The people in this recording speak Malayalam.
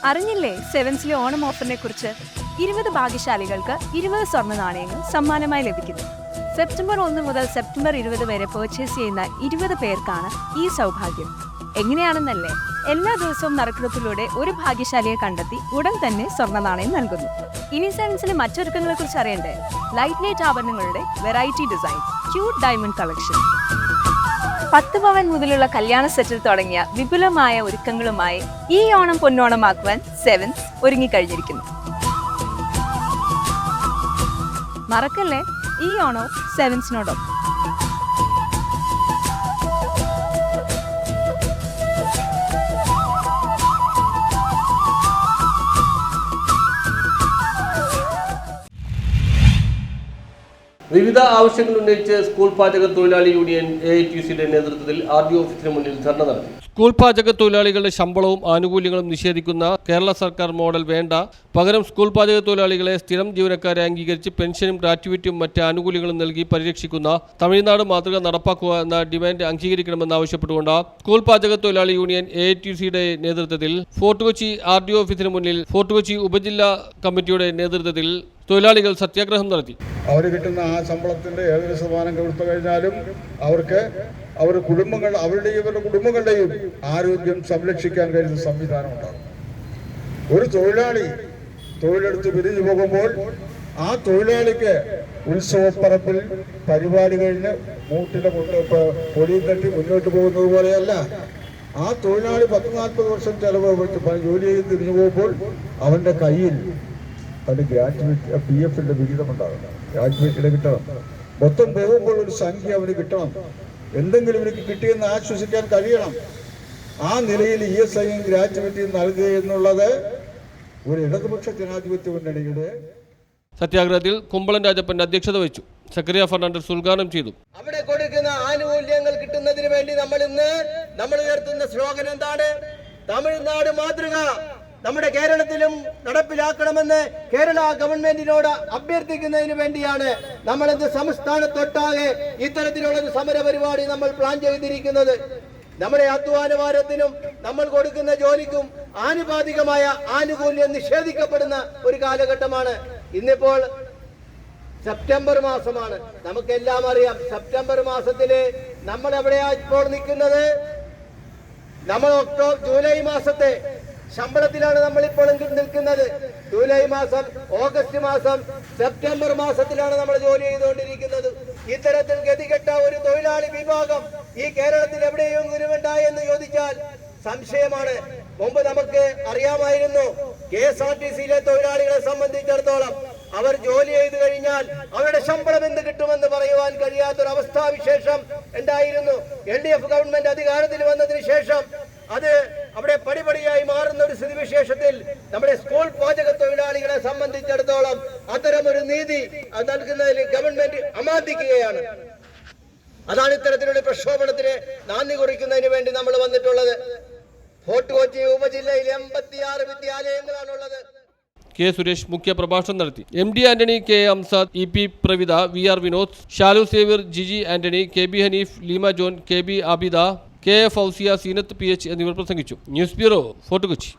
അറിഞ്ഞില്ലേ സെവൻസിലെ ഓണം ഓഫറിനെ കുറിച്ച്? 20 ഭാഗ്യശാലികൾക്ക് 20 സ്വർണ്ണ നാണയങ്ങൾ സമ്മാനമായി ലഭിക്കുന്നു. സെപ്റ്റംബർ 1 മുതൽ സെപ്റ്റംബർ 20 വരെ പർച്ചേസ് ചെയ്യുന്ന 20 പേർക്കാണ് ഈ സൗഭാഗ്യം. എങ്ങനെയാണെന്നല്ലേ? എല്ലാ ദിവസവും നറുക്കെടുപ്പിലൂടെ ഒരു ഭാഗ്യശാലിയെ കണ്ടെത്തി ഉടൻ തന്നെ സ്വർണ്ണ നാണയം നൽകുന്നു. ഇനി സെവൻസിലെ മറ്റൊരുക്കങ്ങളെ കുറിച്ച് അറിയണ്ടേ? ലൈറ്റ് വെയ്റ്റ് ആഭരണങ്ങളുടെ variety design, cute diamond collection, 10 പവൻ മുതലുള്ള കല്യാണ സെറ്റിൽ തുടങ്ങിയ വിപുലമായ ഒരുക്കങ്ങളുമായി ഈ ഓണം പൊന്നോണമാക്കുവാൻ സെവൻസ് ഒരുങ്ങിക്കഴിഞ്ഞിരിക്കുന്നു. മറക്കല്ലേ, ഈ ഓണം സെവൻസിനോടൊപ്പം. വിവിധ ആവശ്യങ്ങൾ ഉന്നയിച്ച് സ്കൂൾ പാചക തൊഴിലാളി യൂണിയൻ AITUCയുടെ നേതൃത്വത്തിൽ RDO ഓഫീസിന് മുന്നിൽ ധർണ നടത്തി. സ്കൂൾ പാചക തൊഴിലാളികളുടെ ശമ്പളവും ആനുകൂല്യങ്ങളും നിഷേധിക്കുന്ന കേരള സർക്കാർ മോഡൽ വേണ്ട, പകരം സ്കൂൾ പാചക തൊഴിലാളികളെ സ്ഥിരം ജീവനക്കാരെ അംഗീകരിച്ച് പെൻഷനും ഗ്രാറ്റുവിറ്റിയും മറ്റ് ആനുകൂല്യങ്ങളും നൽകി പരിരക്ഷിക്കുന്ന തമിഴ്നാട് മാതൃക നടപ്പാക്കുക എന്ന ഡിമാൻഡ് അംഗീകരിക്കണമെന്നാവശ്യപ്പെട്ടുകൊണ്ട് സ്കൂൾ പാചക തൊഴിലാളി യൂണിയൻ AITUCയുടെ നേതൃത്വത്തിൽ ഫോർട്ട് കൊച്ചി RDO ഓഫീസിന് മുന്നിൽ ഫോർട്ട് കൊച്ചി ഉപജില്ലാ കമ്മിറ്റിയുടെ നേതൃത്വത്തിൽ തൊഴിലാളികൾ സത്യാഗ്രഹം നടത്തി. അവർ കിട്ടുന്ന ആ ശമ്പളത്തിന്റെ ഏതൊരു ശതമാനം കൊടുത്തു കഴിഞ്ഞാലും അവർക്ക് അവരുടെ കുടുംബങ്ങളുടെയും ആരോഗ്യം സംരക്ഷിക്കാൻ കഴിയുന്ന സംവിധാനം ഉണ്ടാകും. ഒരു തൊഴിലാളി തൊഴിലെടുത്ത് പിരിഞ്ഞു പോകുമ്പോൾ ആ തൊഴിലാളിക്ക് ഉത്സവപ്പറമ്പിൽ പരിപാടി കഴിഞ്ഞ് മൂട്ടിലെ പൊടിയും തട്ടി മുന്നോട്ട് പോകുന്നത് പോലെയല്ല. ആ തൊഴിലാളി 10-40 വർഷം ചെലവ് ജോലി ചെയ്ത് തിരിഞ്ഞു പോകുമ്പോൾ അവന്റെ കയ്യിൽ അതിന് ഗ്രാറ്റുവിറ്റി PF വിഹിതം ഉണ്ടാകണം, ഗ്രാറ്റുവിറ്റിയുടെ കിട്ടണം. മൊത്തം പോകുമ്പോൾ ഒരു സംഖ്യ അവന് കിട്ടണം, എന്തെങ്കിലും ഇവർക്ക് കിട്ടിയെന്ന് ആശ്വസിക്കാൻ കഴിയണം. ആ നിലയിൽ ESIയും ഗ്രാറ്റുവിറ്റിയും നൽകുക എന്നുള്ളത് ഒരു ഇടതുപക്ഷ ജനാധിപത്യ മുന്നണിയുടെ സത്യാഗ്രഹത്തിൽ കുമ്പളൻ രാജപ്പൻ അധ്യക്ഷത വഹിച്ചു. സക്കറിയ ഫെർണാണ്ടസ് ഉദ്ഘാടനം ചെയ്തു. അവിടെ കൊടുക്കുന്ന ആനുകൂല്യങ്ങൾ കിട്ടുന്നതിന് വേണ്ടി നമ്മൾ ഉയർത്തുന്ന സ്ലോഗൻ എന്താണ്? തമിഴ്നാട് മാതൃക നമ്മുടെ കേരളത്തിലും നടപ്പിലാക്കണമെന്ന് കേരള ഗവൺമെന്റിനോട് അഭ്യർത്ഥിക്കുന്നതിന് വേണ്ടിയാണ് നമ്മൾ ഇന്ന് സംസ്ഥാനത്തൊട്ടാകെ ഇത്തരത്തിലുള്ള ഒരു സമര പരിപാടി നമ്മൾ പ്ലാൻ ചെയ്തിരിക്കുന്നത്. നമ്മുടെ അധ്വാനഭാരത്തിനും നമ്മൾ കൊടുക്കുന്ന ജോലിക്കും ആനുപാതികമായ ആനുകൂല്യം നിഷേധിക്കപ്പെടുന്ന ഒരു കാലഘട്ടമാണ്. ഇന്നിപ്പോൾ സെപ്റ്റംബർ മാസമാണ്, നമുക്കെല്ലാം അറിയാം. സെപ്റ്റംബർ മാസത്തില് നമ്മൾ എവിടെയാ ഇപ്പോൾ നിൽക്കുന്നത്? നമ്മൾ ജൂലൈ മാസത്തെ ശമ്പളത്തിലാണ് നമ്മളിപ്പോൾ നിൽക്കുന്നത്. ജൂലൈ മാസം, ഓഗസ്റ്റ് മാസം, സെപ്റ്റംബർ മാസത്തിലാണ് നമ്മൾ ജോലി ചെയ്തുകൊണ്ടിരിക്കുന്നത്. ഇത്തരത്തിൽ ഗതികെട്ട ഒരു തൊഴിലാളി വിഭാഗം ഈ കേരളത്തിൽ എവിടെയെങ്കിലും ഉണ്ടായി എന്ന് ചോദിച്ചാൽ സംശയമാണ്. മുമ്പ് നമുക്ക് അറിയാമായിരുന്നു, KSRTCയിലെ തൊഴിലാളികളെ സംബന്ധിച്ചിടത്തോളം അവർ ജോലി ചെയ്തു കഴിഞ്ഞാൽ അവരുടെ ശമ്പളം എന്ത് കിട്ടുമെന്ന് പറയുവാൻ കഴിയാത്തൊരവസ്ഥാവിശേഷം ഉണ്ടായിരുന്നു. LDF ഗവൺമെന്റ് അധികാരത്തിൽ വന്നതിന് ശേഷം അത് അവിടെ പടിപടിയായി മാറുന്ന ഒരു സ്ഥിതിവിശേഷത്തിൽ നമ്മുടെ സ്കൂൾ പാചക തൊഴിലാളികളെ സംബന്ധിച്ചിടത്തോളം അത്തരമൊരു നീതി നൽകുന്നതിൽ ഗവൺമെന്റ് അമാന്തിക്കുകയാണ്. അതാണ് ഇത്തരത്തിലുള്ള പ്രക്ഷോഭണത്തിന് നാന്ദി കുറിക്കുന്നതിന് വേണ്ടി നമ്മൾ വന്നിട്ടുള്ളത്. ഫോർട്ട് കൊച്ചി ഉപജില്ലയിൽ 86 വിദ്യാലയങ്ങളാണുള്ളത്. K. സുരേഷ് മുഖ്യ പ്രഭാഷണം നടത്തി. MD Antony, K. Amsad, EP Pravitha, VR Vinod, Shalu Xavier, Jiji Antony, KB Haneef, Leema John, KB Abida, KF Fousiya, Seenath PH എന്നിവർ പ്രസംഗിച്ചു. News bureau, fort Kochi.